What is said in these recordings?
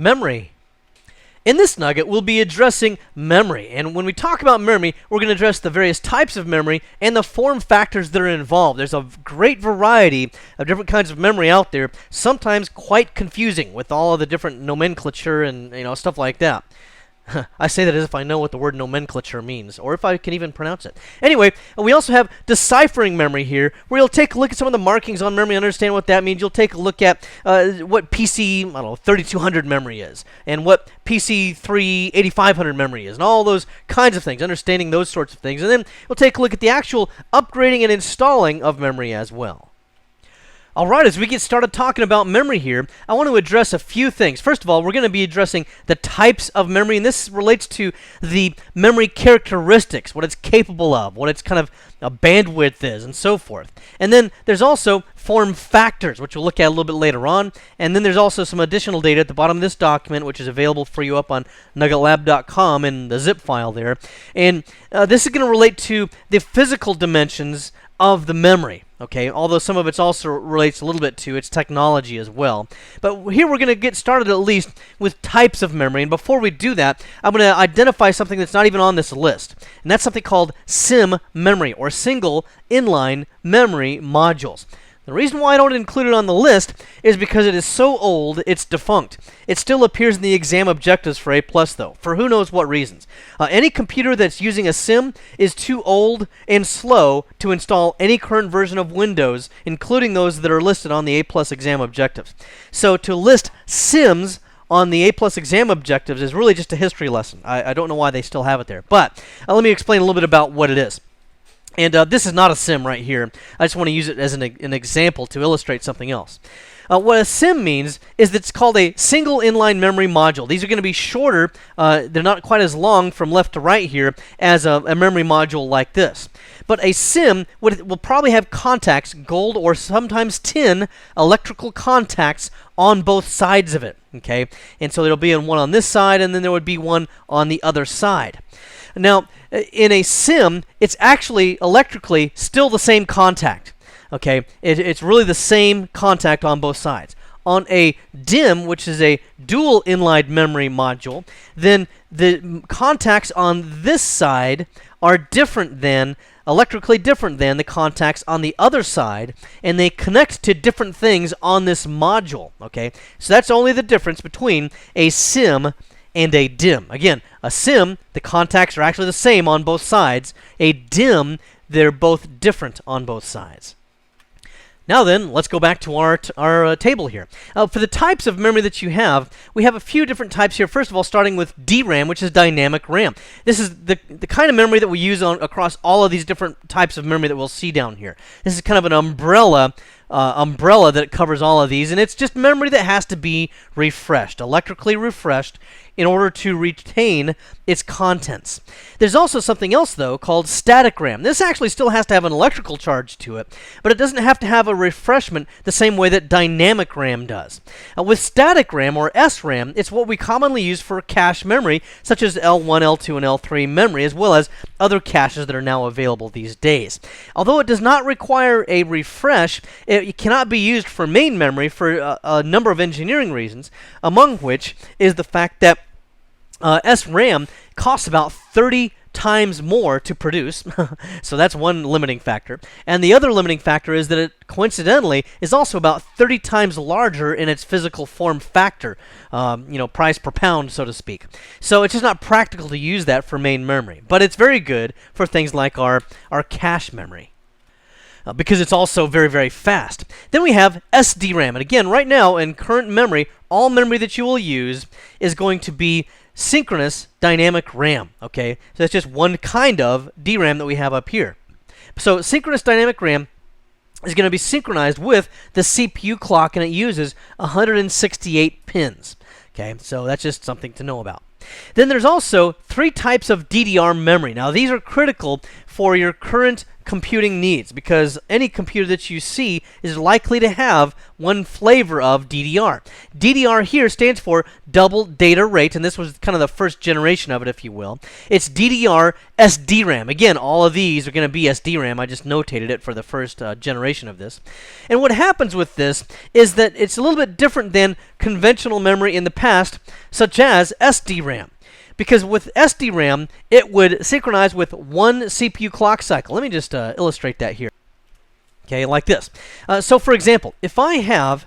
Memory. In this nugget, we'll be addressing memory. And when we talk about memory, we're going to address the various types of memory and the form factors that are involved. There's a great variety of different kinds of memory out there, sometimes quite confusing with all of the different nomenclature and stuff like that. I say that as if I know what the word nomenclature means, or if I can even pronounce it. Anyway, we also have deciphering memory here, where you'll take a look at some of the markings on memory, understand what that means. You'll take a look at what PC, 3200 memory is, and what PC 8500 memory is, and all those kinds of things, understanding those sorts of things. And then we'll take a look at the actual upgrading and installing of memory as well. Alright, as we get started talking about memory here, I want to address a few things. First of all, we're going to be addressing the types of memory, and this relates to the memory characteristics, what it's capable of, what its kind of bandwidth is, and so forth. And then there's also form factors, which we'll look at a little bit later on. And then there's also some additional data at the bottom of this document, which is available for you up on nuggetlab.com in the zip file there. And this is going to relate to the physical dimensions of the memory. Okay, although some of it also relates a little bit to its technology as well. But here we're going to get started at least with types of memory. And before we do that, I'm going to identify something that's not even on this list. And that's something called SIM memory, or single inline memory modules. The reason why I don't include it on the list is because it is so old, it's defunct. It still appears in the exam objectives for A+, though, for who knows what reasons. Any computer that's using a SIM is too old and slow to install any current version of Windows, including those that are listed on the A+ exam objectives. So to list SIMs on the A+ exam objectives is really just a history lesson. I don't know why they still have it there. But let me explain a little bit about what it is. And this is not a SIM right here. I just want to use it as an example to illustrate something else. What a SIM means is that it's called a single inline memory module. These are going to be shorter. They're not quite as long from left to right here as a memory module like this. But a SIM will probably have contacts, gold or sometimes tin, electrical contacts on both sides of it. Okay, and so there'll be one on this side, and then there would be one on the other side. Now, in a SIM, it's actually electrically still the same contact. Okay, it's really the same contact on both sides. On a DIMM, which is a dual inline memory module, then the contacts on this side are electrically different than the contacts on the other side, and they connect to different things on this module. Okay, so that's only the difference between a SIM and a DIMM. Again, a SIM, the contacts are actually the same on both sides. A DIMM, they're both different on both sides. Now then, let's go back to our table here. For the types of memory that you have, we have a few different types here. First of all, starting with DRAM, which is dynamic RAM. This is the kind of memory that we use across all of these different types of memory that we'll see down here. This is kind of an umbrella that covers all of these, and it's just memory that has to be refreshed, electrically refreshed, in order to retain its contents. There's also something else, though, called static RAM. This actually still has to have an electrical charge to it, but it doesn't have to have a refreshment the same way that dynamic RAM does. With static RAM, or SRAM, it's what we commonly use for cache memory, such as L1, L2, and L3 memory, as well as other caches that are now available these days. Although it does not require a refresh, it cannot be used for main memory for a number of engineering reasons, among which is the fact that SRAM costs about 30 times more to produce, so that's one limiting factor. And the other limiting factor is that it, coincidentally, is also about 30 times larger in its physical form factor, price per pound, so to speak. So it's just not practical to use that for main memory, but it's very good for things like our cache memory. Because it's also very, very fast. Then we have SDRAM. And again, right now, in current memory, all memory that you will use is going to be synchronous dynamic RAM. Okay, so that's just one kind of DRAM that we have up here. So synchronous dynamic RAM is going to be synchronized with the CPU clock, and it uses 168 pins. Okay, so that's just something to know about. Then there's also three types of DDR memory. Now, these are critical for your current computing needs, because any computer that you see is likely to have one flavor of DDR. DDR here stands for double data rate, and this was kind of the first generation of it, if you will. It's DDR SDRAM. Again, all of these are going to be SDRAM. I just notated it for the first generation of this. And what happens with this is that it's a little bit different than conventional memory in the past, such as SDRAM. Because with SDRAM, it would synchronize with one CPU clock cycle. Let me just illustrate that here. Okay, like this. So for example, if I have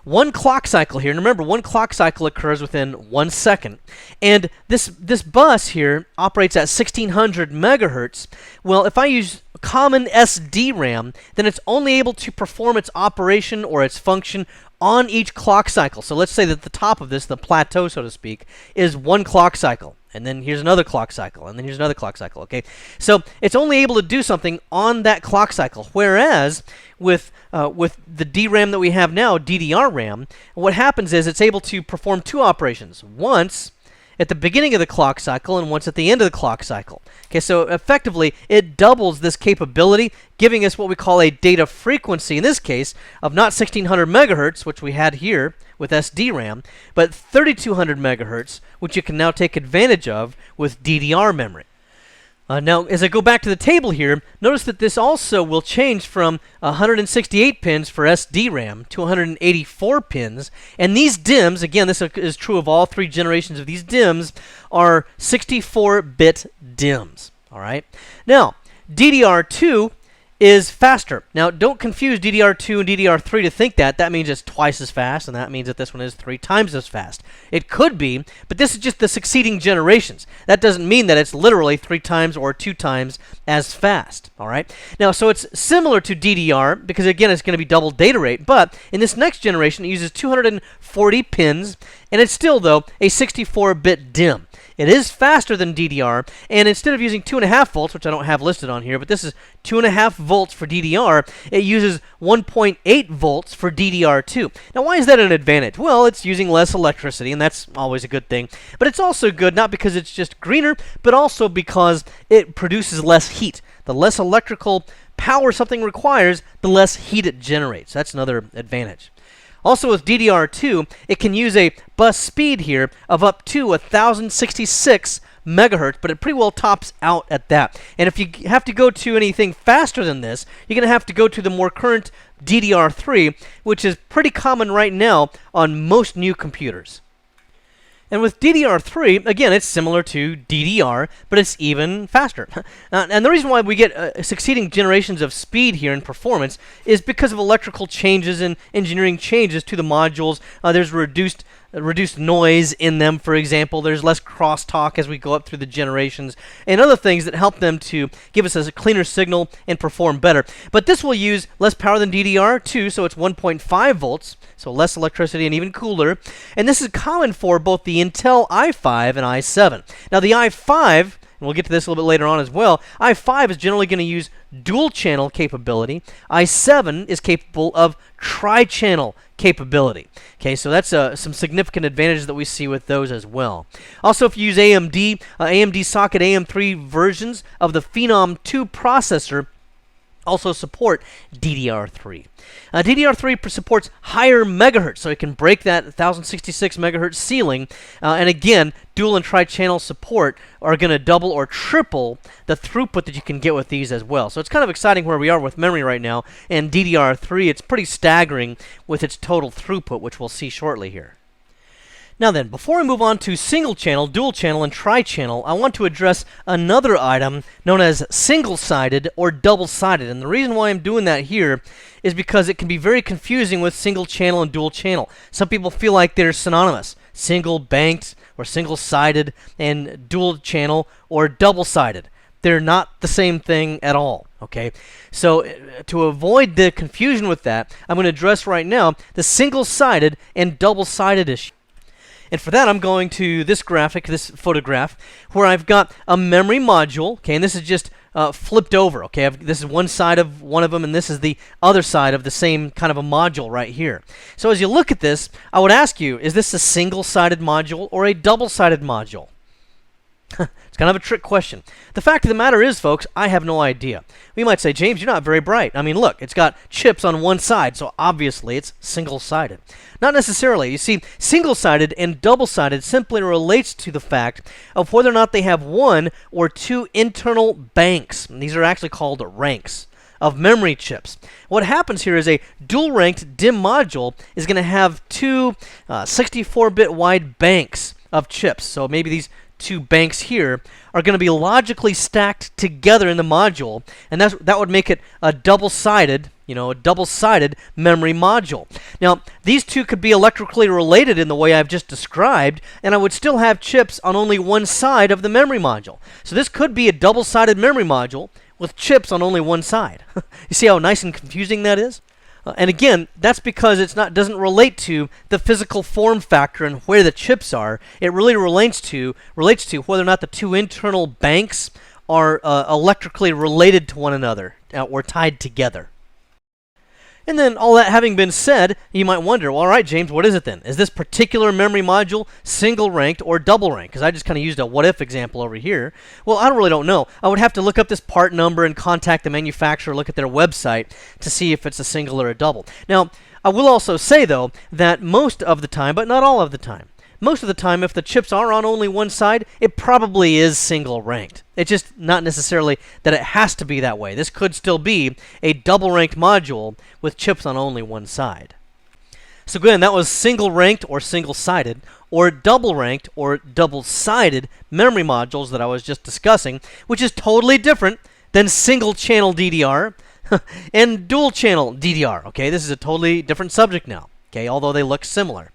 one clock cycle here, and remember, one clock cycle occurs within 1 second, and this bus here operates at 1600 megahertz. Well, if I use common SDRAM, then it's only able to perform its operation or its function on each clock cycle. So let's say that the top of this, the plateau, so to speak, is one clock cycle. And then here's another clock cycle. And then here's another clock cycle. Okay, so it's only able to do something on that clock cycle. Whereas with the DRAM that we have now, DDR RAM, what happens is it's able to perform two operations. Once at the beginning of the clock cycle and once at the end of the clock cycle. Okay, so effectively it doubles this capability, giving us what we call a data frequency, in this case, of not 1600 megahertz, which we had here with SDRAM, but 3200 megahertz, which you can now take advantage of with DDR memory. Now, as I go back to the table here, notice that this also will change from 168 pins for SDRAM to 184 pins. And these DIMMs, again, this is true of all three generations of these DIMMs, are 64-bit DIMMs. All right. Now, DDR2 is faster. Now, don't confuse DDR2 and DDR3 to think that. That means it's twice as fast, and that means that this one is 3 times as fast. It could be, but this is just the succeeding generations. That doesn't mean that it's literally 3 times or 2 times as fast. All right? Now, so it's similar to DDR, because again, it's going to be double data rate, but in this next generation, it uses 240 pins, and it's still, though, a 64-bit DIMM. It is faster than DDR, and instead of using 2.5 volts, which I don't have listed on here, but this is 2.5 volts for DDR, it uses 1.8 volts for DDR2. Now, why is that an advantage? Well, it's using less electricity, and that's always a good thing. But it's also good not because it's just greener, but also because it produces less heat. The less electrical power something requires, the less heat it generates. That's another advantage. Also with DDR2, it can use a bus speed here of up to 1066 megahertz, but it pretty well tops out at that. And if you have to go to anything faster than this, you're going to have to go to the more current DDR3, which is pretty common right now on most new computers. And with DDR3, again, it's similar to DDR, but it's even faster. And the reason why we get succeeding generations of speed here in performance is because of electrical changes and engineering changes to the modules. There's reduced noise in them, for example. There's less crosstalk as we go up through the generations, and other things that help them to give us a cleaner signal and perform better. But this will use less power than DDR2, so it's 1.5 volts, so less electricity and even cooler. And this is common for both the Intel i5 and i7. Now the i5, and we'll get to this a little bit later on as well, i5 is generally going to use dual-channel capability. i7 is capable of tri-channel capability. Okay, so that's some significant advantages that we see with those as well. Also, if you use AMD socket AM3 versions of the Phenom 2 processor, also support DDR3. DDR3 supports higher megahertz, so it can break that 1066 megahertz ceiling. And again, dual and tri-channel support are going to double or triple the throughput that you can get with these as well. So it's kind of exciting where we are with memory right now. And DDR3, it's pretty staggering with its total throughput, which we'll see shortly here. Now then, before I move on to single channel, dual channel, and tri-channel, I want to address another item known as single-sided or double-sided. And the reason why I'm doing that here is because it can be very confusing with single channel and dual channel. Some people feel like they're synonymous. Single banked or single-sided, and dual channel or double-sided. They're not the same thing at all. Okay, so to avoid the confusion with that, I'm going to address right now the single-sided and double-sided issue. And for that, I'm going to this graphic, this photograph, where I've got a memory module, okay, and this is just flipped over, okay? This is one side of one of them, and this is the other side of the same kind of a module right here. So as you look at this, I would ask you, is this a single-sided module or a double-sided module? It's kind of a trick question. The fact of the matter is, folks, I have no idea. We might say, James, you're not very bright. I mean, look, it's got chips on one side, so obviously it's single-sided. Not necessarily. You see, single-sided and double-sided simply relates to the fact of whether or not they have one or two internal banks. And these are actually called ranks of memory chips. What happens here is a dual-ranked DIMM module is going to have two 64-bit wide banks of chips. So maybe these two banks here are going to be logically stacked together in the module, and that would make it a double-sided, a double-sided memory module. Now, these two could be electrically related in the way I've just described, and I would still have chips on only one side of the memory module. So this could be a double-sided memory module with chips on only one side. You see how nice and confusing that is? And again, that's because doesn't relate to the physical form factor and where the chips are. It really relates to whether or not the two internal banks are electrically related to one another or tied together. And then, all that having been said, you might wonder, well, all right, James, what is it then? Is this particular memory module single-ranked or double-ranked? Because I just kind of used a what-if example over here. Well, I really don't know. I would have to look up this part number and contact the manufacturer, look at their website to see if it's a single or a double. Now, I will also say, though, that most of the time, but not all of the time, most of the time, if the chips are on only one side, it probably is single-ranked. It's just not necessarily that it has to be that way. This could still be a double-ranked module with chips on only one side. So again, that was single-ranked or single-sided, or double-ranked or double-sided memory modules that I was just discussing, which is totally different than single-channel DDR and dual-channel DDR. Okay, this is a totally different subject now. Okay, although they look similar.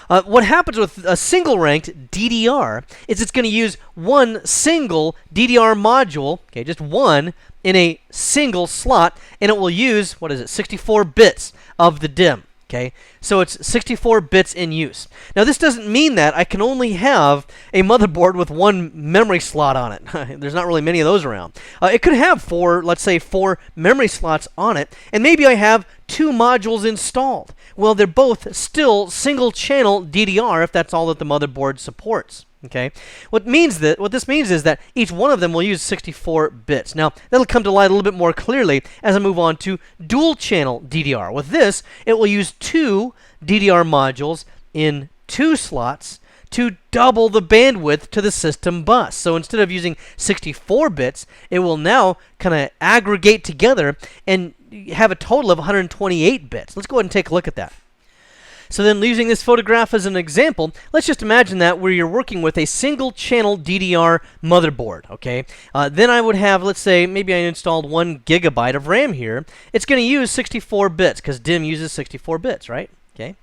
What happens with a single-ranked DDR is it's going to use one single DDR module, okay, just one, in a single slot, and it will use, 64 bits of the DIMM, okay? So it's 64 bits in use. Now, this doesn't mean that I can only have a motherboard with one memory slot on it. There's not really many of those around. It could have let's say four memory slots on it, and maybe I have two modules installed. Well, they're both still single-channel DDR if that's all that the motherboard supports. Okay. What this means is that each one of them will use 64 bits. Now, that'll come to light a little bit more clearly as I move on to dual-channel DDR. With this, it will use two DDR modules in two slots to double the bandwidth to the system bus. So instead of using 64 bits, it will now kind of aggregate together and have a total of 128 bits. Let's go ahead and take a look at that. So then, using this photograph as an example, let's just imagine that where you're working with a single-channel DDR motherboard, okay? Then I would have, let's say, maybe I installed 1 gigabyte of RAM here. It's going to use 64 bits, because DIMM uses 64 bits, right? Okay,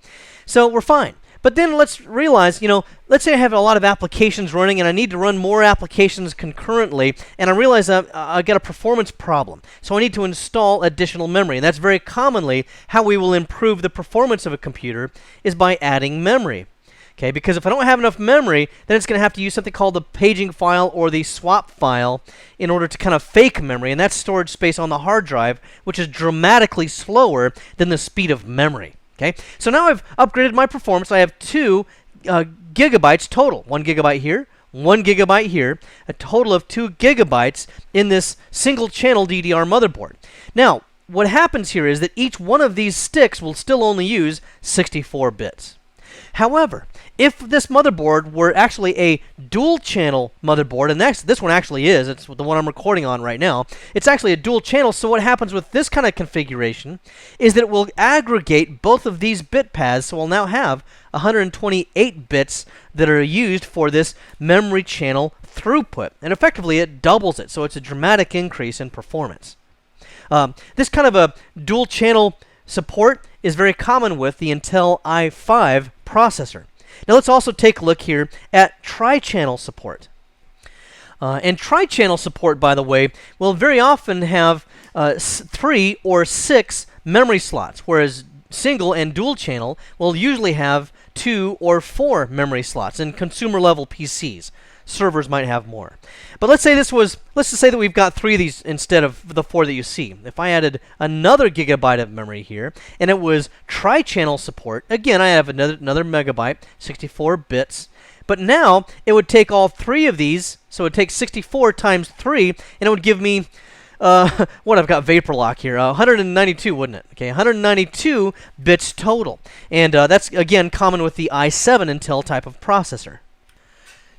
so we're fine. But then let's realize, let's say I have a lot of applications running and I need to run more applications concurrently, and I realize I've got a performance problem. So I need to install additional memory. And that's very commonly how we will improve the performance of a computer, is by adding memory. Okay, because if I don't have enough memory, then it's going to have to use something called the paging file or the swap file in order to kind of fake memory, and that's storage space on the hard drive, which is dramatically slower than the speed of memory. Okay, so now I've upgraded my performance. I have 2 gigabytes total. 1 gigabyte here, 1 gigabyte here, a total of 2 gigabytes in this single-channel DDR motherboard. Now, what happens here is that each one of these sticks will still only use 64 bits. However, if this motherboard were actually a dual-channel motherboard, and this one actually is, it's the one I'm recording on right now, it's actually a dual-channel, so what happens with this kind of configuration is that it will aggregate both of these bit paths, so we'll now have 128 bits that are used for this memory channel throughput, and effectively it doubles it, so it's a dramatic increase in performance. This kind of a dual-channel support is very common with the Intel i5 processor. Now let's also take a look here at tri-channel support. And tri-channel support, by the way, will very often have 3 or 6 memory slots, whereas single and dual channel will usually have 2 or 4 memory slots in consumer level PCs. Servers might have more. But let's just say that we've got 3 of these instead of the 4 that you see. If I added another gigabyte of memory here, and it was tri-channel support, again, I have another megabyte, 64 bits. But now, it would take all 3 of these, so it would take 64 times 3, and it would give me, what, I've got vapor lock here, 192, wouldn't it? Okay, 192 bits total. And that's, again, common with the i7 Intel type of processor.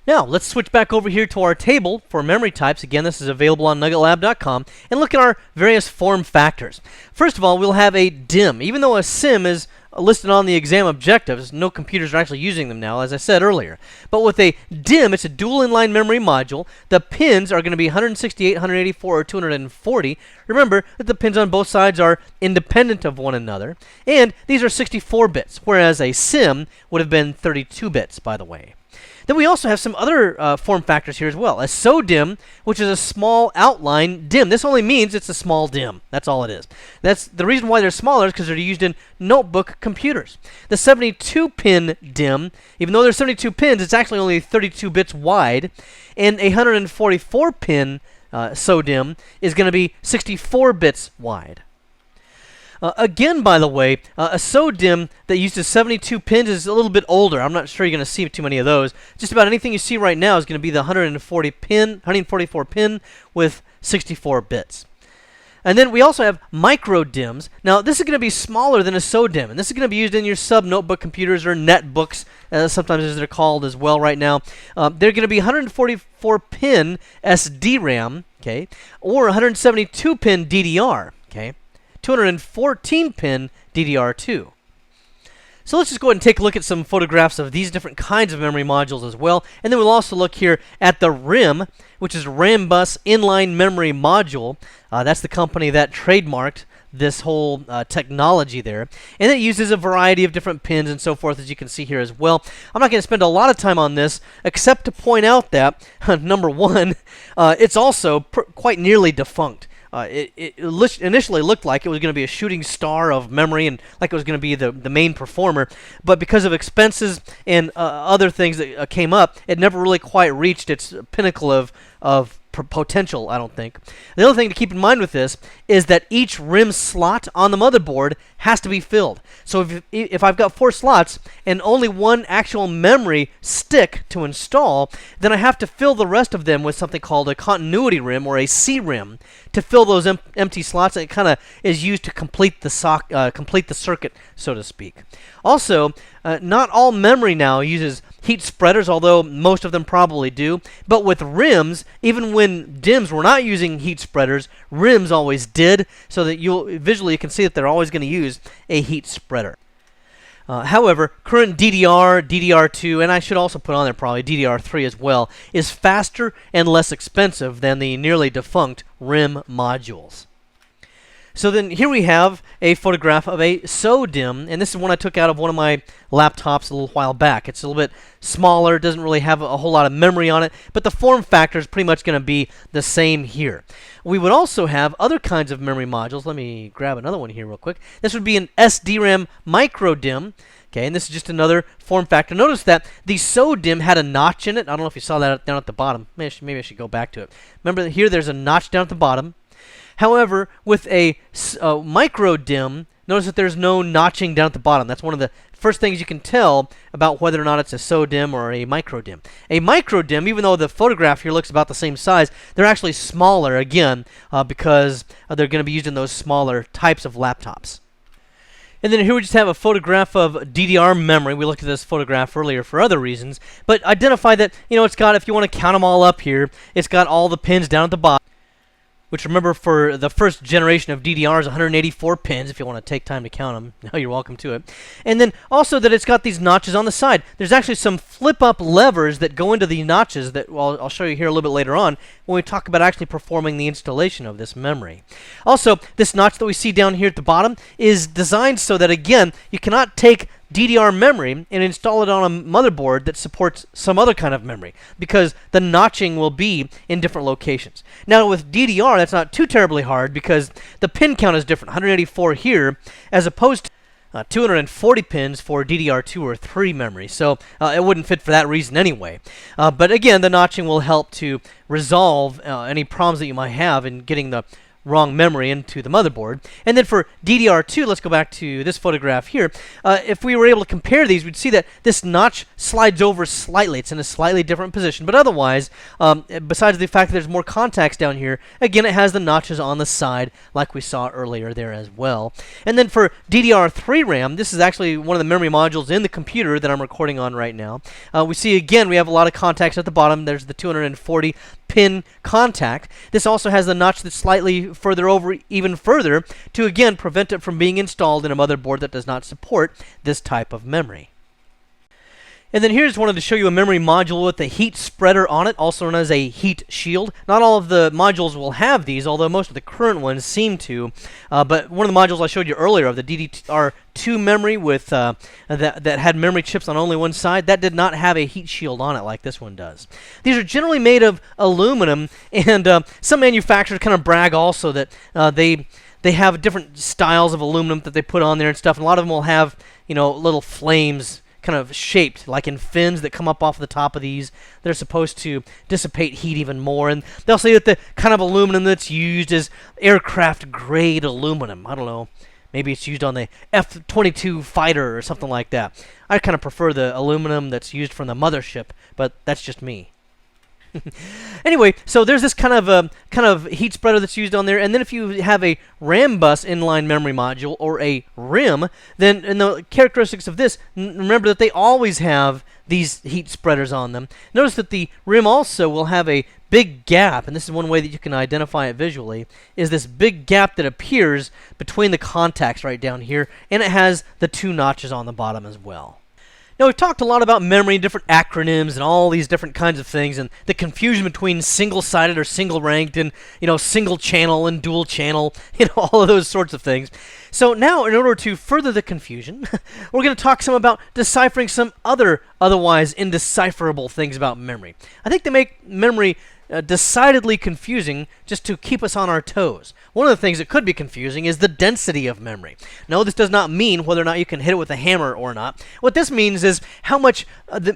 Now, let's switch back over here to our table for memory types. Again, this is available on nuggetlab.com. And look at our various form factors. First of all, we'll have a DIMM. Even though a SIM is listed on the exam objectives, no computers are actually using them now, as I said earlier. But with a DIMM, it's a dual inline memory module. The pins are going to be 168, 184, or 240. Remember that the pins on both sides are independent of one another. And these are 64 bits, whereas a SIM would have been 32 bits, by the way. Then we also have some other form factors here as well. A SO-DIMM, which is a small outline DIMM. This only means it's a small DIMM. That's all it is. That's the reason why they're smaller is because they're used in notebook computers. The 72-pin DIMM, even though there's 72 pins, it's actually only 32 bits wide. And a 144-pin SO-DIMM is going to be 64 bits wide. Again, by the way, a SO-DIMM that uses 72 pins is a little bit older. I'm not sure you're going to see too many of those. Just about anything you see right now is going to be the 144 pin with 64 bits. And then we also have micro DIMMs. Now, this is going to be smaller than a SO-DIMM, and this is going to be used in your sub-notebook computers or netbooks, sometimes as they're called as well right now. They're going to be 144-pin SDRAM, okay, or 172-pin DDR, okay. 214-pin DDR2. So let's just go ahead and take a look at some photographs of these different kinds of memory modules as well. And then we'll also look here at the RIM, which is RAM Bus Inline Memory Module. That's the company that trademarked this whole technology there. And it uses a variety of different pins and so forth, as you can see here as well. I'm not going to spend a lot of time on this, except to point out that, number one, it's also quite nearly defunct. It initially looked like it was going to be a shooting star of memory and like it was going to be the main performer, but because of expenses and other things that came up, it never really quite reached its pinnacle of potential, I don't think. The other thing to keep in mind with this is that each RIM slot on the motherboard has to be filled. So if I've got 4 slots and only one actual memory stick to install, then I have to fill the rest of them with something called a continuity RIM or a CRIM to fill those empty slots. And it kind of is used to complete the circuit, so to speak. Also, not all memory now uses heat spreaders, although most of them probably do. But with RIMs, even when DIMMs were not using heat spreaders, RIMs always did, so that visually you can see that they're always going to use a heat spreader. However, current DDR, DDR2, and I should also put on there probably DDR3 as well, is faster and less expensive than the nearly defunct RIM modules. So then here we have a photograph of a SO-DIMM, and this is one I took out of one of my laptops a little while back. It's a little bit smaller, doesn't really have a whole lot of memory on it, but the form factor is pretty much going to be the same here. We would also have other kinds of memory modules. Let me grab another one here real quick. This would be an SDRAM micro DIMM. Okay, and this is just another form factor. Notice that the SO-DIMM had a notch in it. I don't know if you saw that down at the bottom. Maybe I should go back to it. Remember here there's a notch down at the bottom. However, with a micro DIMM, notice that there's no notching down at the bottom. That's one of the first things you can tell about whether or not it's a SO-DIMM or a micro DIMM. A micro DIMM, even though the photograph here looks about the same size, they're actually smaller, again, because they're going to be used in those smaller types of laptops. And then here we just have a photograph of DDR memory. We looked at this photograph earlier for other reasons, but identify that, it's got, if you want to count them all up here, it's got all the pins down at the bottom. Which, remember, for the first generation of DDRs, 184 pins, if you want to take time to count them. Now you're welcome to it. And then also that it's got these notches on the side. There's actually some flip-up levers that go into the notches that I'll show you here a little bit later on when we talk about actually performing the installation of this memory. Also, this notch that we see down here at the bottom is designed so that, again, you cannot take DDR memory and install it on a motherboard that supports some other kind of memory, because the notching will be in different locations. Now with DDR, that's not too terribly hard because the pin count is different, 184 here, as opposed to 240 pins for DDR2 or 3 memory, so it wouldn't fit for that reason anyway. But again, the notching will help to resolve any problems that you might have in getting the wrong memory into the motherboard. And then for DDR2, let's go back to this photograph here. If we were able to compare these, we'd see that this notch slides over slightly. It's in a slightly different position, but otherwise, besides the fact that there's more contacts down here, again, it has the notches on the side like we saw earlier there as well. And then for DDR3 RAM, this is actually one of the memory modules in the computer that I'm recording on right now. We see, again, we have a lot of contacts at the bottom. There's the 240 pin contact. This also has the notch that's slightly further over, even further, to again prevent it from being installed in a motherboard that does not support this type of memory. And then here's wanted to show you a memory module with a heat spreader on it, also known as a heat shield. Not all of the modules will have these, although most of the current ones seem to. But one of the modules I showed you earlier of the DDR2 memory with that had memory chips on only one side, that did not have a heat shield on it like this one does. These are generally made of aluminum, and some manufacturers kind of brag also that they have different styles of aluminum that they put on there and stuff. And a lot of them will have, you know, little flames kind of shaped like in fins that come up off the top of these. They're supposed to dissipate heat even more, and they'll say that the kind of aluminum that's used is aircraft grade aluminum. I don't know, maybe it's used on the F-22 fighter or something like that. I kind of prefer the aluminum that's used from the mothership, but that's just me. Anyway, so there's this kind of heat spreader that's used on there, and then if you have a RAM bus inline memory module or a RIM, then in the characteristics of this, remember that they always have these heat spreaders on them. Notice that the RIM also will have a big gap, and this is one way that you can identify it visually, is this big gap that appears between the contacts right down here, and it has the 2 notches on the bottom as well. Now, we've talked a lot about memory, different acronyms, and all these different kinds of things, and the confusion between single-sided or single-ranked, and, you know, single-channel and dual-channel, you know, all of those sorts of things. So now, in order to further the confusion, we're going to talk some about deciphering some otherwise indecipherable things about memory. I think they make memory decidedly confusing just to keep us on our toes. One of the things that could be confusing is the density of memory. No, this does not mean whether or not you can hit it with a hammer or not. What this means is how much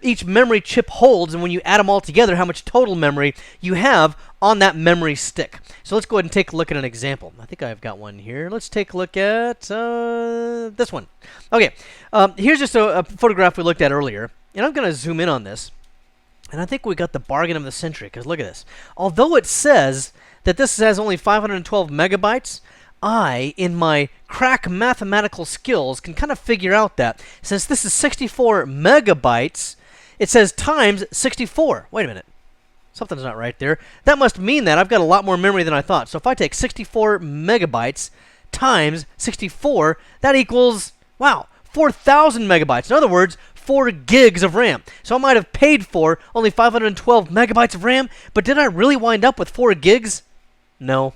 each memory chip holds, and when you add them all together, how much total memory you have on that memory stick. So let's go ahead and take a look at an example. I think I've got one here. Let's take a look at this one. Okay, here's just a photograph we looked at earlier, and I'm going to zoom in on this. And I think we got the bargain of the century, because look at this. Although it says that this has only 512 megabytes, I, in my crack mathematical skills, can kind of figure out that since this is 64 megabytes, it says times 64. Wait a minute. Something's not right there. That must mean that I've got a lot more memory than I thought. So if I take 64 megabytes times 64, that equals, wow, 4,000 megabytes. In other words, 4 gigs of RAM. So I might have paid for only 512 megabytes of RAM, but did I really wind up with 4 gigs? No.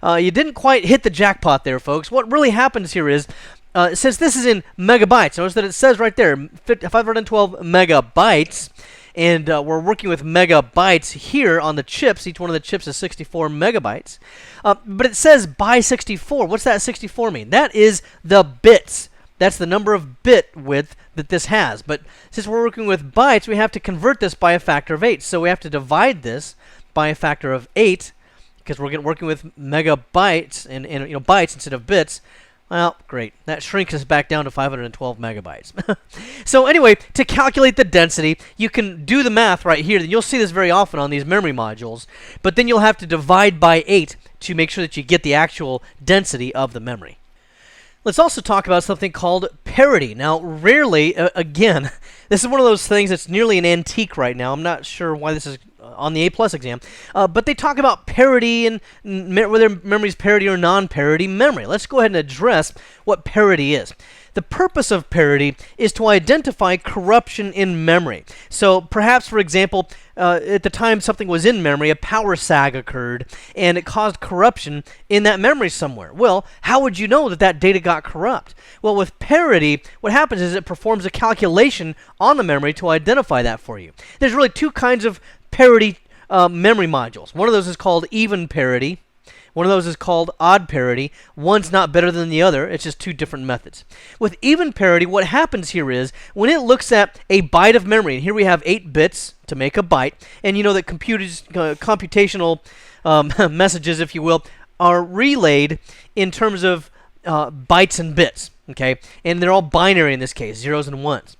You didn't quite hit the jackpot there, folks. What really happens here is, since this is in megabytes, notice that it says right there, 512 megabytes, and we're working with megabytes here on the chips. Each one of the chips is 64 megabytes. But it says by 64. What's that 64 mean? That is the bits. That's the number of bit width that this has. But since we're working with bytes, we have to convert this by a factor of 8. So we have to divide this by a factor of 8, because we're working with megabytes and you know, bytes instead of bits. Well, great. That shrinks us back down to 512 megabytes. So anyway, to calculate the density, you can do the math right here. You'll see this very often on these memory modules. But then you'll have to divide by 8 to make sure that you get the actual density of the memory. Let's also talk about something called parity. Now, rarely, again, this is one of those things that's nearly an antique right now. I'm not sure why this is on the A+ exam, but they talk about parity and whether memory is parity or non-parity memory. Let's go ahead and address what parity is. The purpose of parity is to identify corruption in memory. So perhaps, for example, at the time something was in memory, a power sag occurred, and it caused corruption in that memory somewhere. Well, how would you know that that data got corrupt? Well, with parity, what happens is it performs a calculation on the memory to identify that for you. There's really 2 kinds of parity memory modules. One of those is called even parity, One of those is called odd parity. One's not better than the other. It's just two different methods. With even parity, what happens here is when it looks at a byte of memory, and here we have 8 bits to make a byte, and you know that computational messages, if you will, are relayed in terms of bytes and bits, okay? And they're all binary in this case, zeros and ones.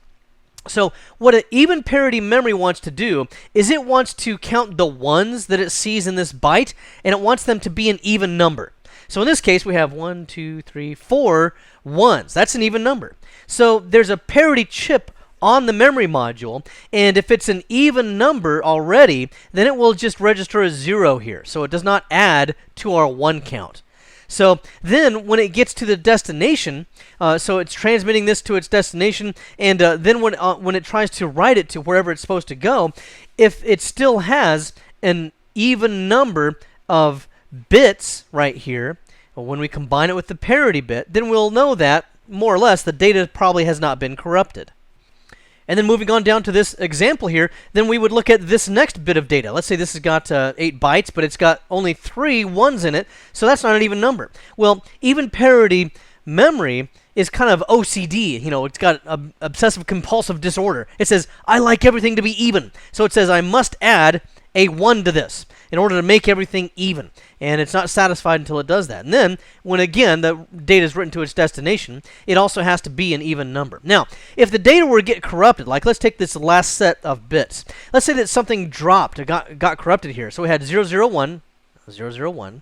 So what an even parity memory wants to do is it wants to count the ones that it sees in this byte, and it wants them to be an even number. So in this case, we have 1, 2, 3, 4 ones. That's an even number. So there's a parity chip on the memory module, and if it's an even number already, then it will just register a 0 here. So it does not add to our 1 count. So then when it gets to the destination, so it's transmitting this to its destination, and then when it tries to write it to wherever it's supposed to go, if it still has an even number of bits right here, when we combine it with the parity bit, then we'll know that, more or less, the data probably has not been corrupted. And then moving on down to this example here, then we would look at this next bit of data. Let's say this has got 8 bytes, but it's got only 3 ones in it, so that's not an even number. Well, even parity memory is kind of OCD. You know, it's got obsessive compulsive disorder. It says, I like everything to be even. So it says, I must add a 1 to this in order to make everything even. And it's not satisfied until it does that. And then, when again the data is written to its destination, it also has to be an even number. Now, if the data were to get corrupted, like let's take this last set of bits. Let's say that something dropped, got corrupted here. So we had 001, 001,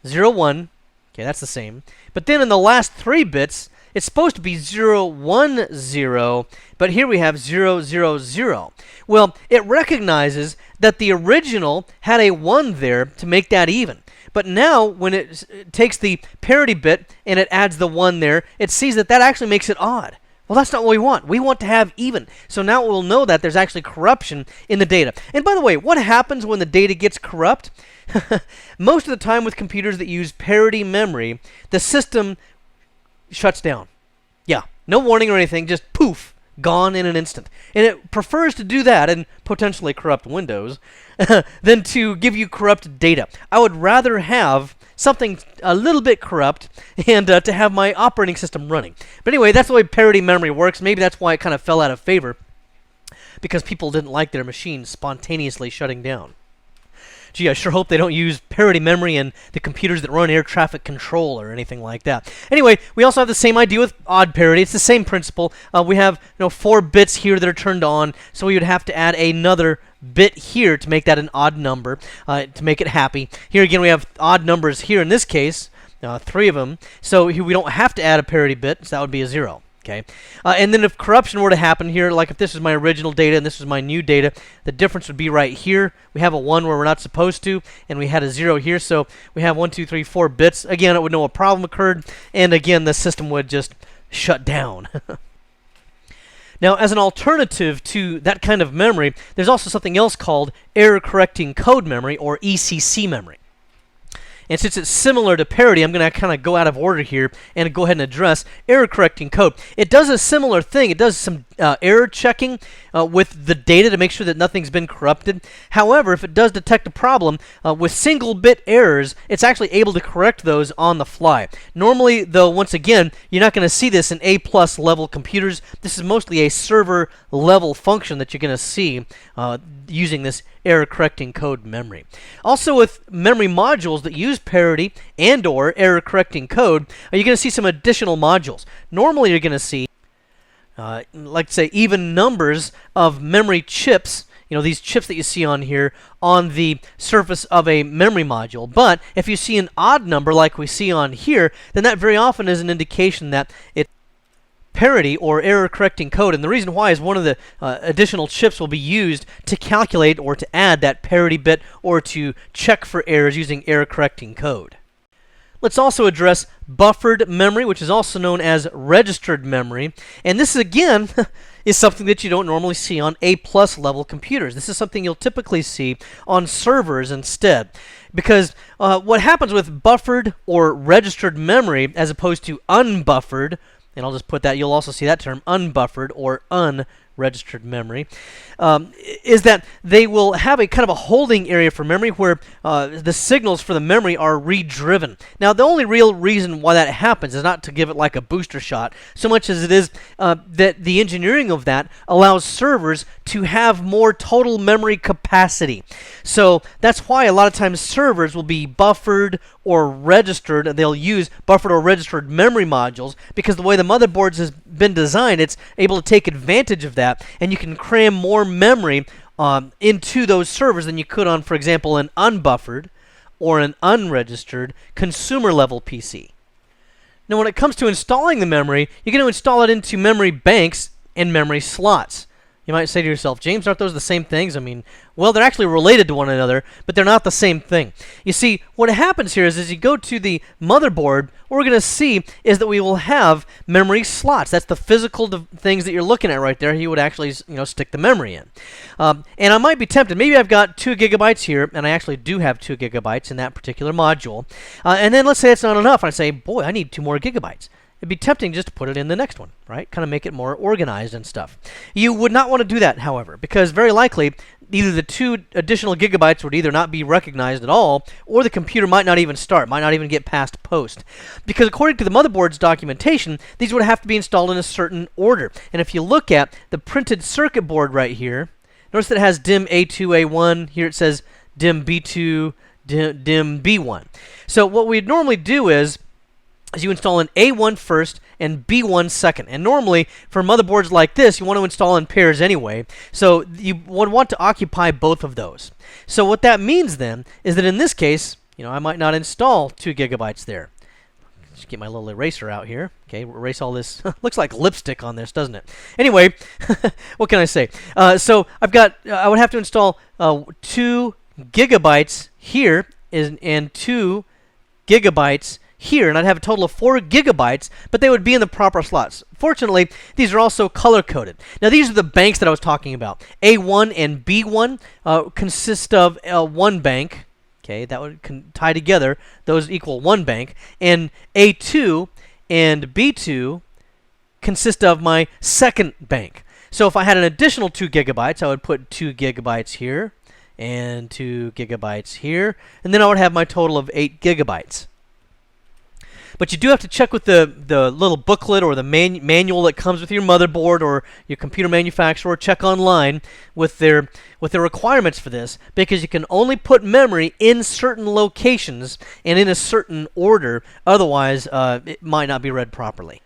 01. Okay, that's the same. But then in the last 3 bits, it's supposed to be 010, but here we have 000. Well, it recognizes that the original had a 1 there to make that even. But now, when it takes the parity bit and it adds the 1 there, it sees that that actually makes it odd. Well, that's not what we want. We want to have even. So now we'll know that there's actually corruption in the data. And by the way, what happens when the data gets corrupt? Most of the time with computers that use parity memory, the system shuts down. Yeah, no warning or anything, just poof, gone in an instant. And it prefers to do that and potentially corrupt Windows than to give you corrupted data. I would rather have something a little bit corrupt and to have my operating system running. But anyway, that's the way parity memory works. Maybe that's why it kind of fell out of favor, because people didn't like their machines spontaneously shutting down. Gee, I sure hope they don't use parity memory in the computers that run air traffic control or anything like that. Anyway, we also have the same idea with odd parity. It's the same principle. We have 4 bits here that are turned on, so we would have to add another bit here to make that an odd number, to make it happy. Here again, we have odd numbers here in this case, 3 of them. So here we don't have to add a parity bit, so that would be a 0. Okay, and then if corruption were to happen here, like if this is my original data and this is my new data, the difference would be right here. We have a 1 where we're not supposed to, and we had a 0 here, so we have 1, 2, 3, 4 bits. Again, it would know a problem occurred, and again, the system would just shut down. Now, as an alternative to that kind of memory, there's also something else called error-correcting code memory, or ECC memory. And since it's similar to parity, I'm going to kind of go out of order here and go ahead and address error-correcting code. It does a similar thing. It does some error checking with the data to make sure that nothing's been corrupted. However, if it does detect a problem with single-bit errors, it's actually able to correct those on the fly. Normally, though, once again, you're not going to see this in A+ level computers. This is mostly a server-level function that you're going to see using this error-correcting code memory. Also, with memory modules that use parity and or error-correcting code, you're going to see some additional modules. Normally, you're going to see, like say, even numbers of memory chips, these chips that you see on here, on the surface of a memory module. But if you see an odd number like we see on here, then that very often is an indication that it's parity or error-correcting code, and the reason why is one of the additional chips will be used to calculate or to add that parity bit or to check for errors using error-correcting code. Let's also address buffered memory, which is also known as registered memory, and this again is something that you don't normally see on A+ level computers. This is something you'll typically see on servers instead, because what happens with buffered or registered memory as opposed to unbuffered, and I'll just put that, you'll also see that term, unbuffered or unregistered registered memory, is that they will have a kind of a holding area for memory where the signals for the memory are redriven. Now, the only real reason why that happens is not to give it like a booster shot, so much as it is that the engineering of that allows servers to have more total memory capacity. So that's why a lot of times servers will be buffered or registered, and they'll use buffered or registered memory modules, because the way the motherboards has been designed, it's able to take advantage of that, and you can cram more memory into those servers than you could on, for example, an unbuffered or an unregistered consumer level PC. Now, when it comes to installing the memory, you're going to install it into memory banks and memory slots. You might say to yourself, James, aren't those the same things? I mean, well, they're actually related to one another, but they're not the same thing. You see, what happens here is as you go to the motherboard, what we're going to see is that we will have memory slots. That's the physical things that you're looking at right there. You would actually, stick the memory in. And I might be tempted. Maybe I've got 2 gigabytes here, and I actually do have 2 gigabytes in that particular module. And then let's say it's not enough, and I say, boy, I need 2 more gigabytes. It'd be tempting just to put it in the next one, right? Kind of make it more organized and stuff. You would not want to do that, however, because very likely either the 2 additional gigabytes would either not be recognized at all, or the computer might not even start, might not even get past post. Because according to the motherboard's documentation, these would have to be installed in a certain order. And if you look at the printed circuit board right here, notice that it has DIMM A2, A1. Here it says DIMM B2, DIMM B1. So what we'd normally do is you install an A1 first and B1 second. And normally, for motherboards like this, you want to install in pairs anyway. So you would want to occupy both of those. So what that means then is that in this case, I might not install 2 gigabytes there. Just get my little eraser out here. Okay, erase all this. Looks like lipstick on this, doesn't it? Anyway, what can I say? So I would have to install 2 gigabytes here and 2 gigabytes here, and I'd have a total of 4 gigabytes, but they would be in the proper slots. Fortunately, these are also color-coded. Now, these are the banks that I was talking about. A1 and B1 consist of one bank. Okay, that would tie together. Those equal one bank. And A2 and B2 consist of my second bank. So if I had an additional 2 gigabytes, I would put 2 gigabytes here and 2 gigabytes here, and then I would have my total of 8 gigabytes. But you do have to check with the little booklet or the manual that comes with your motherboard or your computer manufacturer, or check online with their requirements for this, because you can only put memory in certain locations and in a certain order. Otherwise, it might not be read properly.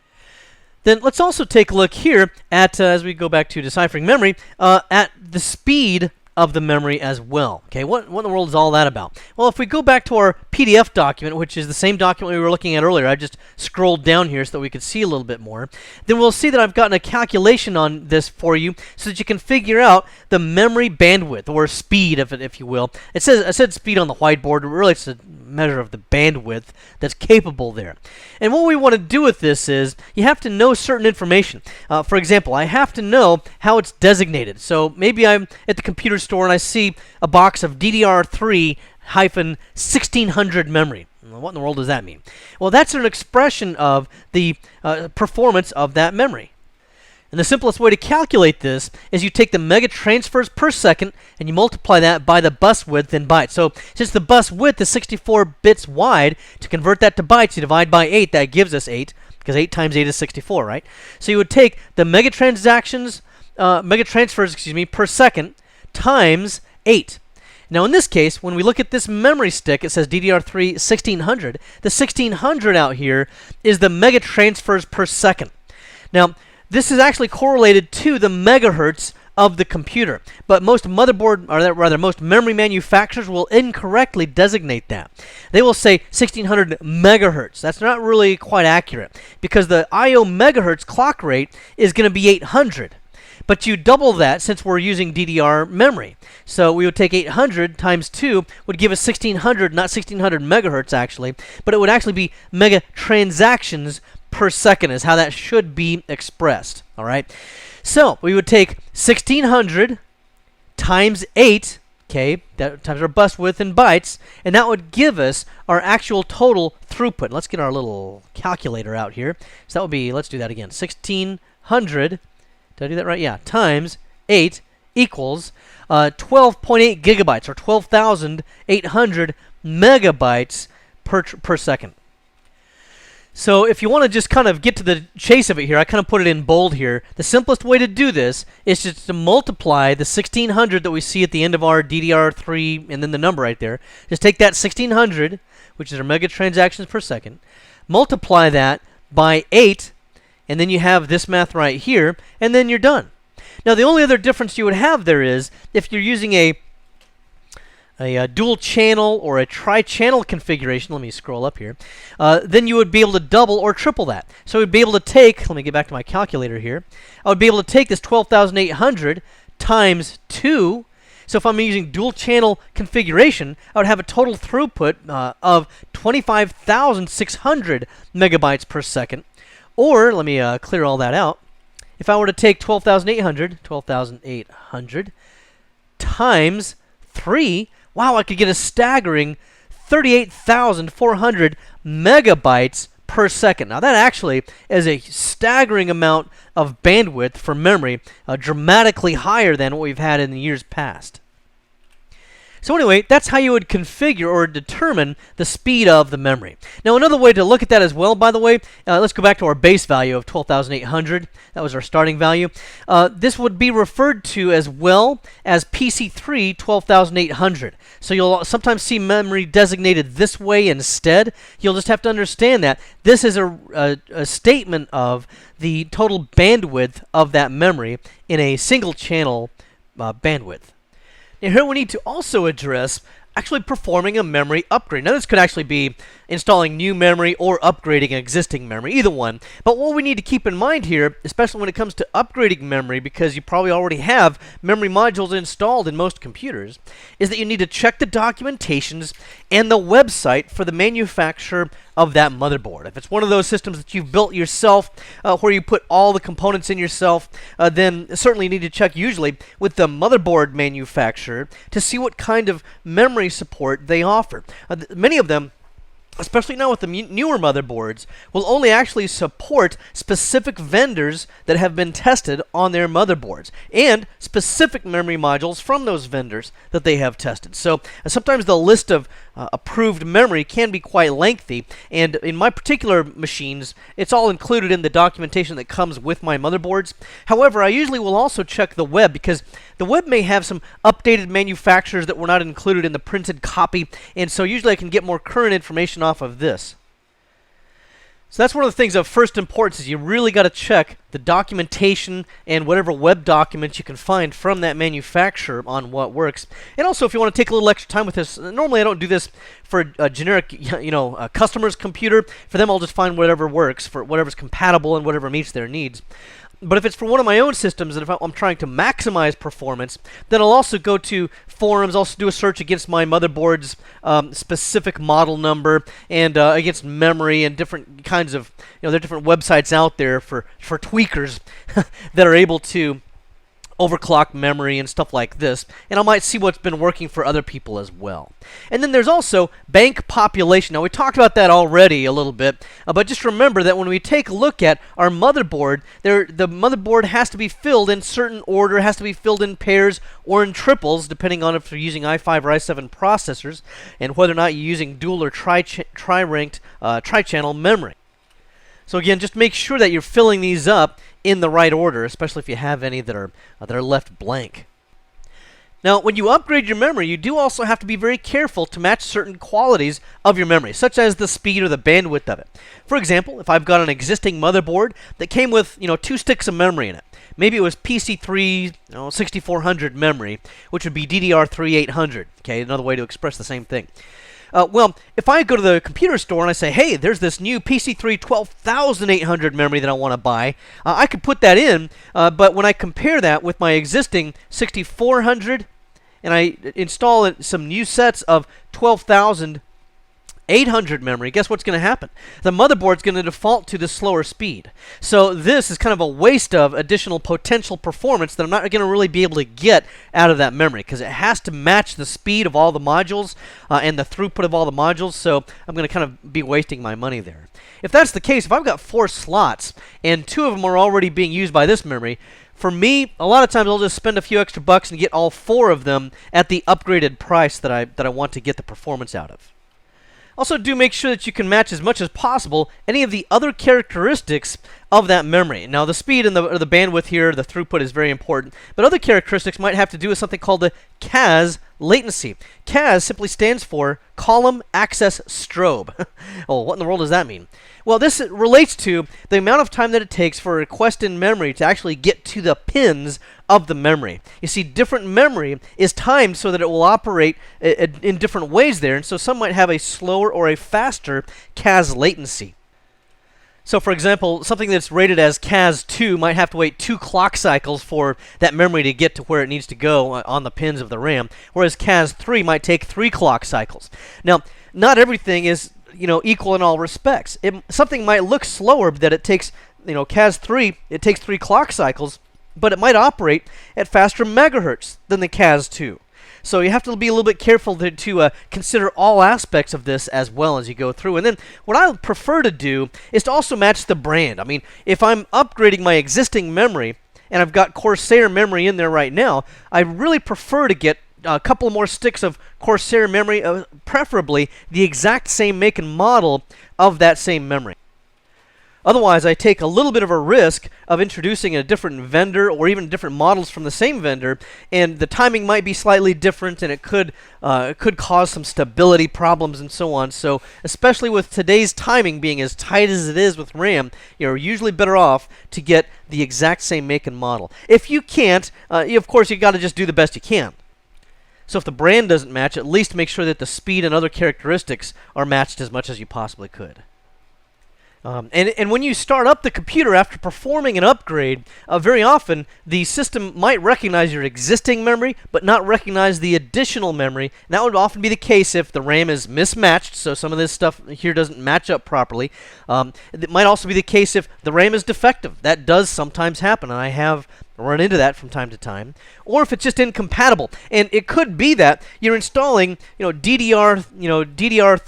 Then let's also take a look here at, as we go back to deciphering memory, at the speed of the memory as well. Okay, what in the world is all that about? Well, if we go back to our PDF document, which is the same document we were looking at earlier, I just scrolled down here so that we could see a little bit more, then we'll see that I've gotten a calculation on this for you so that you can figure out the memory bandwidth, or speed of it, if you will. I said speed on the whiteboard, but really it's a measure of the bandwidth that's capable there. And what we want to do with this is you have to know certain information. For example, I have to know how it's designated. So maybe I'm at the computer store and I see a box of DDR3-1600 memory. What in the world does that mean? Well, that's an expression of the performance of that memory. And the simplest way to calculate this is you take the mega transfers per second and you multiply that by the bus width in bytes. So since the bus width is 64 bits wide, to convert that to bytes, you divide by 8. That gives us 8, because 8 times 8 is 64, right? So you would take the mega transfers, per second times 8. Now in this case, when we look at this memory stick, it says DDR3 1600. The 1600 out here is the mega transfers per second. Now, this is actually correlated to the megahertz of the computer, but most most memory manufacturers will incorrectly designate that. They will say 1600 megahertz. That's not really quite accurate, because the I/O megahertz clock rate is going to be 800. But you double that since we're using DDR memory. So we would take 800 times 2 would give us 1600, not 1600 megahertz actually, but it would actually be mega transactions per second is how that should be expressed. All right. So we would take 1600 times 8, okay, that times our bus width in bytes, and that would give us our actual total throughput. Let's get our little calculator out here. So that would be, let's do that again, 1600 Did I do that right? Yeah. Times 8 equals 12.8 gigabytes, or 12,800 megabytes per second. So if you want to just kind of get to the chase of it here, I kind of put it in bold here. The simplest way to do this is just to multiply the 1600 that we see at the end of our DDR3 and then the number right there. Just take that 1600, which is our mega transactions per second, multiply that by 8, and then you have this math right here, and then you're done. Now the only other difference you would have there is if you're using a dual channel or a tri-channel configuration, let me scroll up here, then you would be able to double or triple that. So we'd be able to take, let me get back to my calculator here, I would be able to take this 12,800 times 2. So if I'm using dual channel configuration, I would have a total throughput of 25,600 megabytes per second. Or, let me clear all that out. If I were to take 12,800 times 3, wow, I could get a staggering 38,400 megabytes per second. Now that actually is a staggering amount of bandwidth for memory, dramatically higher than what we've had in the years past. So anyway, that's how you would configure or determine the speed of the memory. Now another way to look at that as well, by the way, let's go back to our base value of 12,800. That was our starting value. This would be referred to as well as PC3 12,800. So you'll sometimes see memory designated this way instead. You'll just have to understand that this is a statement of the total bandwidth of that memory in a single channel bandwidth. Now here we need to also address actually performing a memory upgrade. Now this could actually be installing new memory or upgrading existing memory, either one. But what we need to keep in mind here, especially when it comes to upgrading memory, because you probably already have memory modules installed in most computers, is that you need to check the documentations and the website for the manufacturer of that motherboard. If it's one of those systems that you've built yourself, where you put all the components in yourself, then certainly you need to check usually with the motherboard manufacturer to see what kind of memory support they offer. Many of them, especially now with the newer motherboards, will only actually support specific vendors that have been tested on their motherboards and specific memory modules from those vendors that they have tested. So sometimes the list of approved memory can be quite lengthy, and in my particular machines, it's all included in the documentation that comes with my motherboards. However, I usually will also check the web, because the web may have some updated manufacturers that were not included in the printed copy, and so usually I can get more current information off of this. So that's one of the things of first importance, is you really got to check the documentation and whatever web documents you can find from that manufacturer on what works. And also, if you want to take a little extra time with this, normally I don't do this for a generic, a customer's computer. For them, I'll just find whatever works, for whatever's compatible and whatever meets their needs. But if it's for one of my own systems, and if I'm trying to maximize performance, then I'll also go to forums, also do a search against my motherboard's specific model number, and against memory, and different kinds of, there are different websites out there for tweakers that are able to overclock memory and stuff like this, and I might see what's been working for other people as well. And then there's also bank population. Now we talked about that already a little bit, but just remember that when we take a look at our motherboard, the motherboard has to be filled in certain order, has to be filled in pairs or in triples, depending on if you're using i5 or i7 processors, and whether or not you're using dual or tri-ranked tri-channel memory. So again, just make sure that you're filling these up in the right order, especially if you have any that are left blank. Now, when you upgrade your memory, you do also have to be very careful to match certain qualities of your memory, such as the speed or the bandwidth of it. For example, if I've got an existing motherboard that came with 2 sticks of memory in it, maybe it was PC3 6400 memory, which would be DDR3 800. Okay, another way to express the same thing. Well, if I go to the computer store and I say, hey, there's this new PC3 12800 memory that I want to buy, I could put that in, but when I compare that with my existing 6400 and I install some new sets of 12,800 memory, guess what's going to happen? The motherboard's going to default to the slower speed. So this is kind of a waste of additional potential performance that I'm not going to really be able to get out of that memory, because it has to match the speed of all the modules and the throughput of all the modules, so I'm going to kind of be wasting my money there. If that's the case, if I've got 4 slots and 2 of them are already being used by this memory, For me, a lot of times I'll just spend a few extra bucks and get all 4 of them at the upgraded price that I want to get the performance out of. Also, do make sure that you can match as much as possible any of the other characteristics of that memory. Now, the speed and the bandwidth here, the throughput is very important, but other characteristics might have to do with something called the CAS latency. CAS simply stands for Column Access Strobe. Oh, what in the world does that mean? Well, this relates to the amount of time that it takes for a request in memory to actually get to the pins of the memory. You see, different memory is timed so that it will operate in different ways there, and so some might have a slower or a faster CAS latency. So, for example, something that's rated as CAS2 might have to wait 2 clock cycles for that memory to get to where it needs to go on the pins of the RAM, whereas CAS3 might take 3 clock cycles. Now, not everything is equal in all respects. Something might look slower that it takes, CAS3, it takes 3 clock cycles, but it might operate at faster megahertz than the CAS2. So you have to be a little bit careful to consider all aspects of this as well as you go through. And then what I prefer to do is to also match the brand. I mean, if I'm upgrading my existing memory and I've got Corsair memory in there right now, I really prefer to get a couple more sticks of Corsair memory, preferably the exact same make and model of that same memory. Otherwise, I take a little bit of a risk of introducing a different vendor or even different models from the same vendor, and the timing might be slightly different, and it could cause some stability problems and so on. So, especially with today's timing being as tight as it is with RAM, you're usually better off to get the exact same make and model. If you can't, of course, you got to just do the best you can. So if the brand doesn't match, at least make sure that the speed and other characteristics are matched as much as you possibly could. And when you start up the computer after performing an upgrade, very often the system might recognize your existing memory, but not recognize the additional memory. And that would often be the case if the RAM is mismatched, so some of this stuff here doesn't match up properly. It might also be the case if the RAM is defective. That does sometimes happen, and I have run into that from time to time. Or if it's just incompatible, and it could be that you're installing, DDR3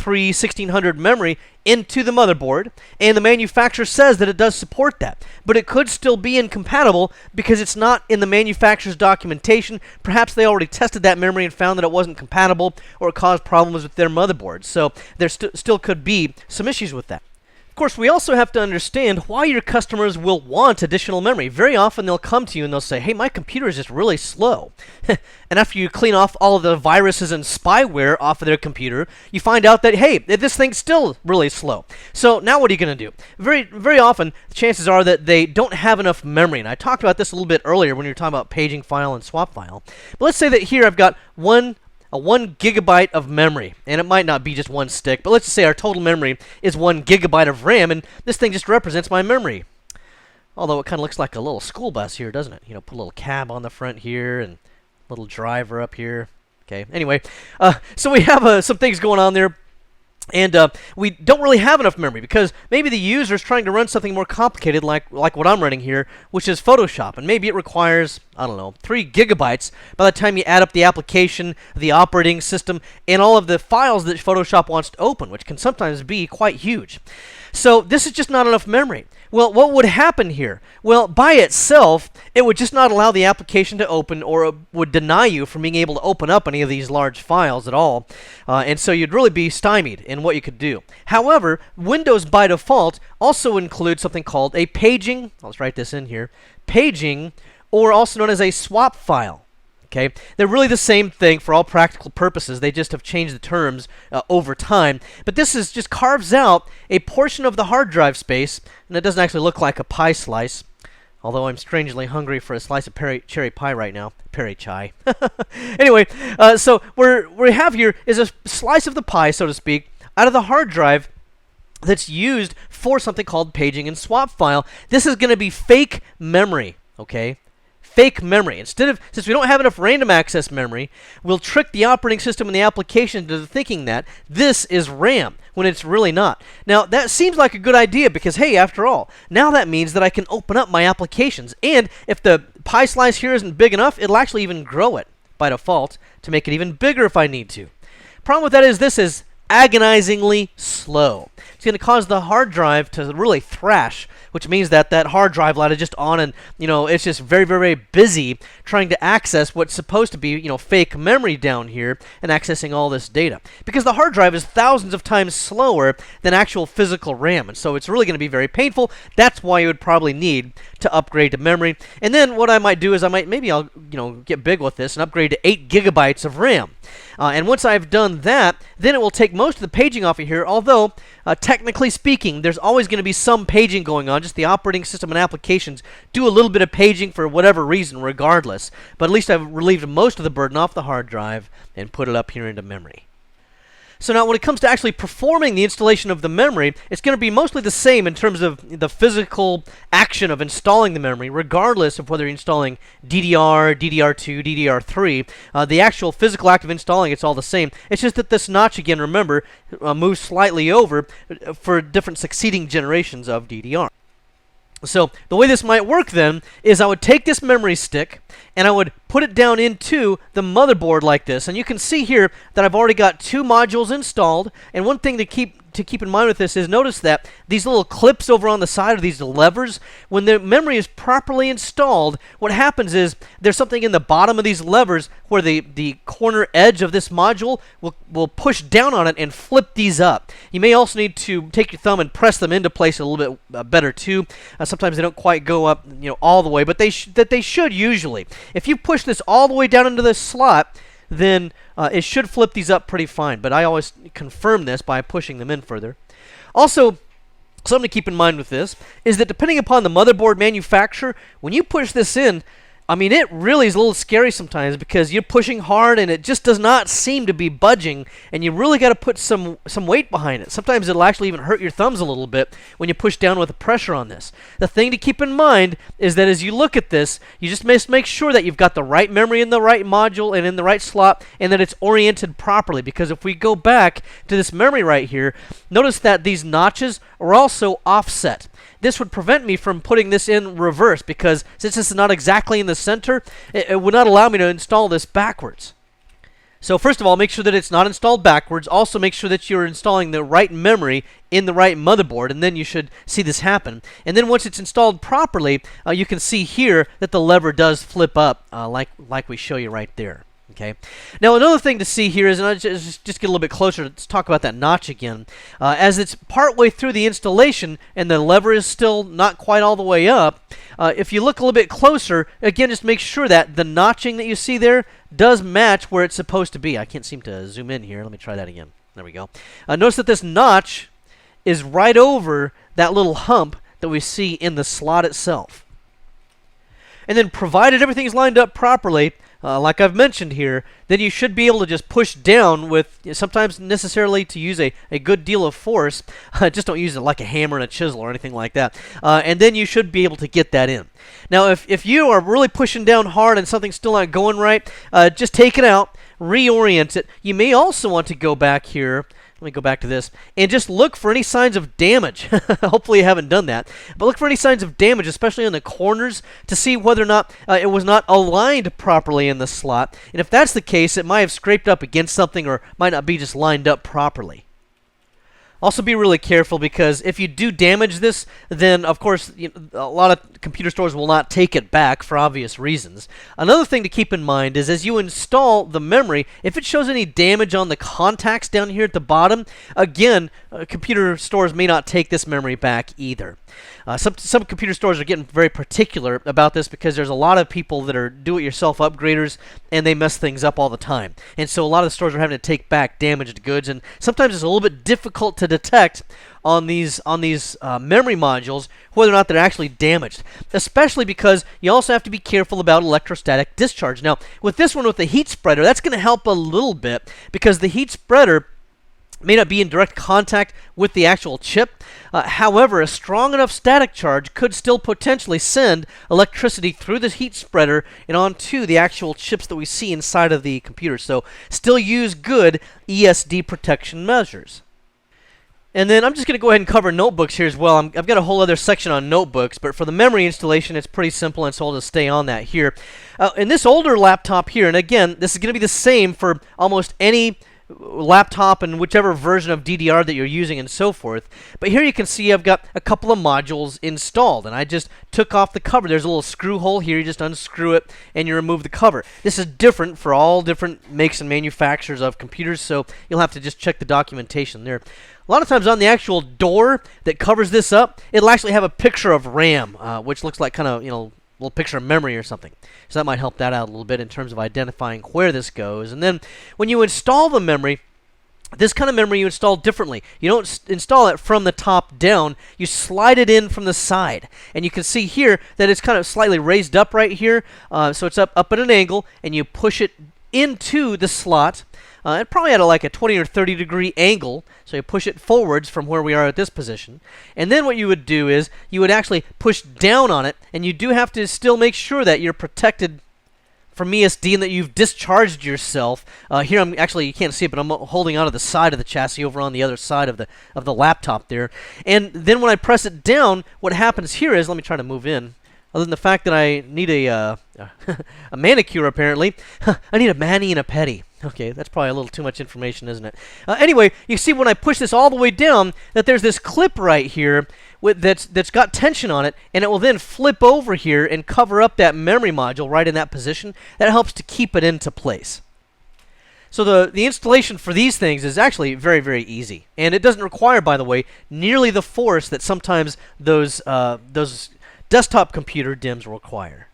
1600 memory into the motherboard, and the manufacturer says that it does support that, but it could still be incompatible because it's not in the manufacturer's documentation. Perhaps they already tested that memory and found that it wasn't compatible, or it caused problems with their motherboard. So there still could be some issues with that. Of course, we also have to understand why your customers will want additional memory. Very often they'll come to you and they'll say, hey, my computer is just really slow. And after you clean off all of the viruses and spyware off of their computer, you find out that, hey, this thing's still really slow. So now what are you going to do? Very, very often, the chances are that they don't have enough memory. And I talked about this a little bit earlier when we were talking about paging file and swap file. But let's say that here I've got a 1 gigabyte of memory, and it might not be just one stick, but let's just say our total memory is 1 gigabyte of RAM, and this thing just represents my memory. Although it kind of looks like a little school bus here, doesn't it? Put a little cab on the front here, and a little driver up here. Okay, anyway, so we have some things going on there. And we don't really have enough memory because maybe the user is trying to run something more complicated like what I'm running here, which is Photoshop. And maybe it requires, 3 gigabytes by the time you add up the application, the operating system, and all of the files that Photoshop wants to open, which can sometimes be quite huge. So this is just not enough memory. Well, what would happen here? Well, by itself, it would just not allow the application to open, or it would deny you from being able to open up any of these large files at all. And so you'd really be stymied in what you could do. However, Windows by default also includes something called a paging, let's write this in here, paging, or also known as a swap file. Okay, they're really the same thing for all practical purposes. They just have changed the terms over time. But this just carves out a portion of the hard drive space, and it doesn't actually look like a pie slice, although I'm strangely hungry for a slice of cherry pie right now. Peri chai. Anyway, so what we have here is a slice of the pie, so to speak, out of the hard drive that's used for something called paging and swap file. This is going to be fake memory, okay? Fake memory. Since we don't have enough random access memory, we'll trick the operating system and the application into thinking that this is RAM when it's really not. Now, that seems like a good idea because, hey, after all, now that means that I can open up my applications. And if the pie slice here isn't big enough, it'll actually even grow it by default to make it even bigger if I need to. Problem with that is this is agonizingly slow. it's going to cause the hard drive to really thrash, which means that that hard drive light is just on, and it's just very, very, very busy trying to access what's supposed to be fake memory down here and accessing all this data, because the hard drive is thousands of times slower than actual physical RAM, and so it's really going to be very painful. That's why you would probably need to upgrade to memory. And then what I might do is maybe I'll get big with this and upgrade to 8 gigabytes of RAM. And once I've done that, then it will take most of the paging off of here, although technically speaking, there's always going to be some paging going on. Just the operating system and applications do a little bit of paging for whatever reason regardless. But at least I've relieved most of the burden off the hard drive and put it up here into memory. So now when it comes to actually performing the installation of the memory, it's going to be mostly the same in terms of the physical action of installing the memory, regardless of whether you're installing DDR, DDR2, DDR3. The actual physical act of installing, it's all the same. It's just that this notch, again, remember, moves slightly over for different succeeding generations of DDR. So the way this might work then is I would take this memory stick and I would put it down into the motherboard like this, and you can see here that I've already got 2 modules installed. And one thing to keep in mind with this is notice that these little clips over on the side of these levers, when the memory is properly installed, what happens is there's something in the bottom of these levers where the corner edge of this module will push down on it and flip these up. You may also need to take your thumb and press them into place a little bit better too. Sometimes they don't quite go up all the way, but they should usually. If you push this all the way down into this slot, then it should flip these up pretty fine. But I always confirm this by pushing them in further. Also, something to keep in mind with this is that depending upon the motherboard manufacturer, when you push this in, it really is a little scary sometimes, because you're pushing hard and it just does not seem to be budging, and you really got to put some weight behind it. Sometimes it'll actually even hurt your thumbs a little bit when you push down with the pressure on this. The thing to keep in mind is that as you look at this, you just must make sure that you've got the right memory in the right module and in the right slot, and that it's oriented properly, because if we go back to this memory right here, notice that these notches are also offset. This would prevent me from putting this in reverse, because since this is not exactly in the center, it would not allow me to install this backwards. So first of all, make sure that it's not installed backwards. Also make sure that you're installing the right memory in the right motherboard, and then you should see this happen. And then once it's installed properly, you can see here that the lever does flip up like we show you right there. Okay. Now another thing to see here is, and I'll just get a little bit closer, let's talk about that notch again. As it's partway through the installation and the lever is still not quite all the way up, if you look a little bit closer, again, just make sure that the notching that you see there does match where it's supposed to be. I can't seem to zoom in here. Let me try that again. There we go. Notice that this notch is right over that little hump that we see in the slot itself. And then provided everything's lined up properly, like I've mentioned here, then you should be able to just push down with, sometimes necessarily to use a good deal of force. Just don't use it like a hammer and a chisel or anything like that. And then you should be able to get that in. Now, if you are really pushing down hard and something's still not going right, just take it out, reorient it. You may also want to go back here. Let me go back to this and just look for any signs of damage. Hopefully you haven't done that. But look for any signs of damage, especially on the corners, to see whether or not it was not aligned properly in the slot. And if that's the case, it might have scraped up against something or might not be just lined up properly. Also be really careful, because if you do damage this, then of course a lot of computer stores will not take it back for obvious reasons. Another thing to keep in mind is as you install the memory, if it shows any damage on the contacts down here at the bottom, again, computer stores may not take this memory back either. Some computer stores are getting very particular about this, because there's a lot of people that are do-it-yourself upgraders and they mess things up all the time. And so a lot of the stores are having to take back damaged goods, and sometimes it's a little bit difficult to detect on these memory modules whether or not they're actually damaged, especially because you also have to be careful about electrostatic discharge. Now, with this one, with the heat spreader, that's going to help a little bit, because the heat spreader may not be in direct contact with the actual chip. However, a strong enough static charge could still potentially send electricity through the heat spreader and onto the actual chips that we see inside of the computer. So still use good ESD protection measures. And then I'm just going to go ahead and cover notebooks here as well. I've got a whole other section on notebooks, but for the memory installation, it's pretty simple, and so I'll just stay on that here. In this older laptop here, and again, this is going to be the same for almost any laptop and whichever version of DDR that you're using and so forth. But here you can see I've got a couple of modules installed, and I just took off the cover. There's a little screw hole here. You just unscrew it and you remove the cover. This is different for all different makes and manufacturers of computers, so you'll have to just check the documentation there. A lot of times on the actual door that covers this up, it'll actually have a picture of RAM, which looks like kind of, little picture of memory or something. So that might help that out a little bit in terms of identifying where this goes. And then when you install the memory, this kind of memory you install differently. You don't install it from the top down. You slide it in from the side. And you can see here that it's kind of slightly raised up right here. So it's up at an angle, and you push it into the slot. It probably at like a 20 or 30 degree angle, so you push it forwards from where we are at this position. And then what you would do is you would actually push down on it, and you do have to still make sure that you're protected from ESD and that you've discharged yourself. Here I'm actually, you can't see it, but I'm holding onto the side of the chassis over on the other side of the laptop there. And then when I press it down, what happens here is, let me try to move in. Other than the fact that I need a manicure, apparently, I need a mani and a pedi. Okay, that's probably a little too much information, isn't it? Anyway, you see when I push this all the way down that there's this clip right here that's got tension on it, and it will then flip over here and cover up that memory module right in that position. That helps to keep it into place. So the installation for these things is actually very, very easy, and it doesn't require, by the way, nearly the force that sometimes those desktop computer DIMMs require.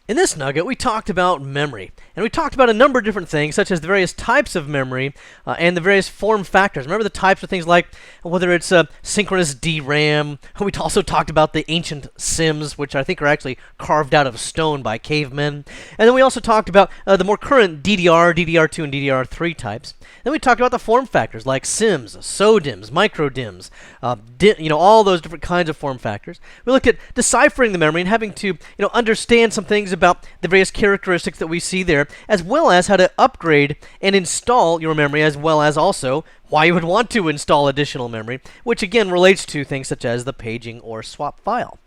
In this nugget, we talked about memory, and we talked about a number of different things, such as the various types of memory and the various form factors. Remember the types of things like whether it's synchronous DRAM. We also talked about the ancient SIMs, which I think are actually carved out of stone by cavemen. And then we also talked about the more current DDR, DDR2, and DDR3 types. Then we talked about the form factors like SIMs, SODIMMs, micro-DIMMs, all those different kinds of form factors. We looked at deciphering the memory and having to understand some things about the various characteristics that we see there, as well as how to upgrade and install your memory, as well as also why you would want to install additional memory, which again relates to things such as the paging or swap file.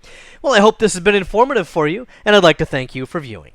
Well, I hope this has been informative for you, and I'd like to thank you for viewing.